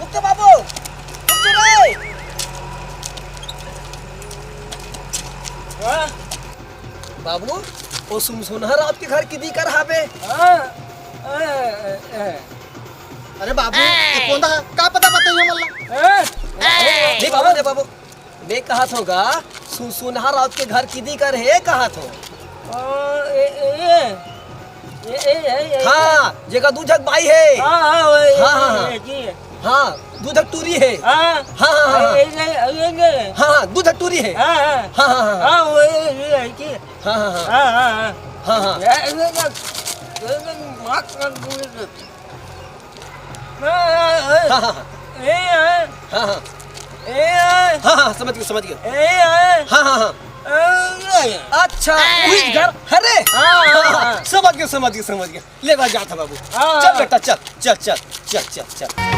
उठो बाबू, उठो रे। बाबू ओ सुनहर आपके घर किती कर हावे? अरे बाबू ये कोणता का पता बताइए मला? नहीं बाबू नहीं बाबू, मैं कहा होगा सुनहर आपके घर किती कर है कहा तो? हाँ जगह दूधक बाई है। हाँ दूधक टूरी है। हाँ दूधक टूरी है। समझ गया। हाँ अच्छा वही घर अरे समझ गया ले बात जाता बाबू। चल बेटा चल चल चल चल चल चल।